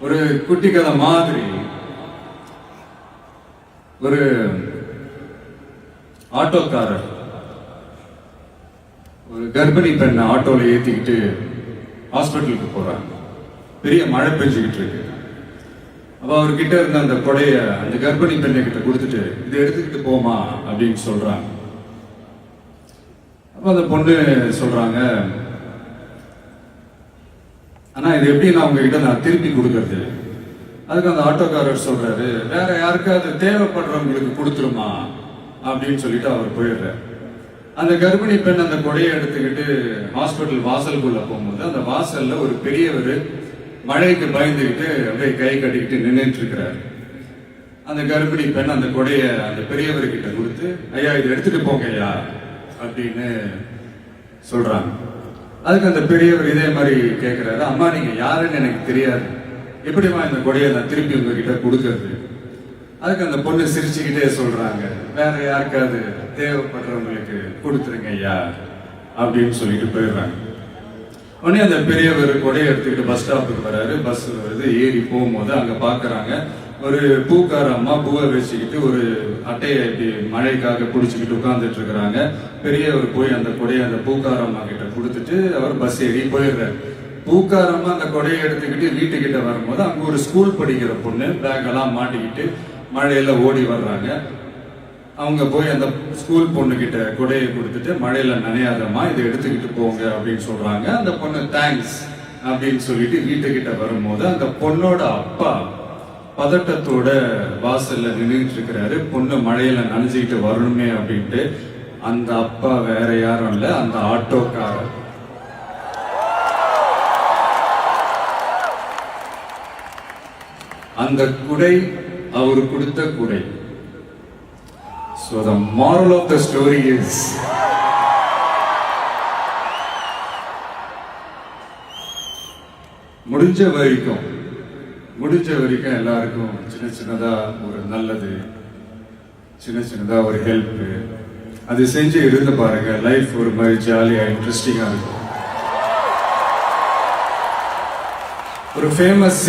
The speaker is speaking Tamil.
ஒரு குட்டி கதை மாதிரி ஒரு ஆட்டோக்காரர் ஒரு கர்ப்பிணி பெண்ணை ஆட்டோல ஏத்திக்கிட்டு ஹாஸ்பிட்டலுக்கு போறாங்க. பெரிய மழை பெஞ்சுக்கிட்டு இருக்கு. அப்ப அவர்கிட்ட இருந்த அந்த கொடைய அந்த கர்ப்பிணி பெண்ணை கிட்ட கொடுத்துட்டு இதை எடுத்துக்கிட்டு போமா அப்படின்னு சொல்றாங்க. அப்ப அந்த பொண்ணு சொல்றாங்க, ஆனா இது எப்படி நான் உங்ககிட்ட நான் திருப்பி கொடுக்கறது? அதுக்கு அந்த ஆட்டோக்காரர் சொல்றாரு, வேற யாருக்காவது தேவைப்படுறவங்களுக்கு கொடுத்துருமா அப்படின்னு சொல்லிட்டு அவர் போயிடுறாரு. அந்த கர்ப்பிணி பெண் அந்த கொடையை எடுத்துக்கிட்டு ஹாஸ்பிட்டல் வாசலுக்குள்ள போகும்போது அந்த வாசல்ல ஒரு பெரியவர் மழைக்கு பயந்துக்கிட்டு அப்படியே கை கட்டிக்கிட்டு நின்றுட்டு இருக்கிறாரு. அந்த கர்ப்பிணி பெண் அந்த கொடைய அந்த பெரியவர்கிட்ட கொடுத்து, ஐயா இதை எடுத்துட்டு போங்க ஐயா அப்படின்னு சொல்றாங்க. அதுக்கு அந்த பெரியவர் இதே மாதிரி கேட்கிறாரு, அம்மா நீங்க யாருன்னு எனக்கு தெரியாது, எப்படிமா இந்த கொடையை நான் திருப்பி உங்ககிட்ட கொடுக்கறது? அதுக்கு அந்த பொண்ணு சிரிச்சுக்கிட்டே சொல்றாங்க, வேற யாருக்காவது தேவைப்படுறவங்களுக்கு கொடுத்துருங்க ஐயா அப்படின்னு சொல்லிட்டு போயிடுறாங்க. உடனே அந்த பெரியவர் கொடையை எடுத்துக்கிட்டு பஸ் ஸ்டாப்புக்கு வராரு. பஸ் வருது, ஏறி போகும்போது அங்க பாக்குறாங்க ஒரு பூக்கார அம்மா பூவை வச்சுக்கிட்டு ஒரு அட்டையை இப்படி மழைக்காக பிடிச்சிக்கிட்டு உட்கார்ந்துட்டு இருக்கிறாங்க. பெரியவர் போய் அந்த கொடையை அந்த பூக்கார அம்மா கிட்ட கொடுத்துட்டு அவர் பஸ் ஏறி போயிடுறாரு. பூக்காரம்மா அந்த கொடையை எடுத்துக்கிட்டு வீட்டுக்கிட்ட வரும்போது அங்க ஒரு ஸ்கூல் படிக்கிற பொண்ணு பேக் எல்லாம் மாட்டிக்கிட்டு மழையில ஓடி வர்றாங்க. அவங்க போய் அந்த ஸ்கூல் பொண்ணு கிட்ட கொடையை கொடுத்துட்டு, மழையில நனையாதம்மா இதை எடுத்துக்கிட்டு போங்க அப்படின்னு சொல்றாங்க. அந்த பொண்ணு தேங்க்ஸ் அப்படின்னு சொல்லிட்டு வீட்டுக்கிட்ட வரும்போது அந்த பொண்ணோட அப்பா பதட்டத்தோட வாசல்ல நின்றுட்டு இருக்கிறாரு. பொண்ணு மழையில நனைஞ்சுக்கிட்டு வரணுமே அப்படின்ட்டு. அந்த அப்பா வேற யாரும் இல்ல, அந்த ஆட்டோக்காரர். அந்த குடை அவரு கொடுத்த குடை. So the moral of the story is, முடிஞ்ச வரைக்கும் எல்லாருக்கும் சின்ன சின்னதா ஒரு நல்லது, சின்ன சின்னதா ஒரு ஹெல்ப் அது செஞ்சு இருந்து பாருங்க. லைஃப் ஒரு மாதிரி ஜாலியா இன்ட்ரெஸ்டிங்கா இருக்கும். ஒரு ஃபேமஸ்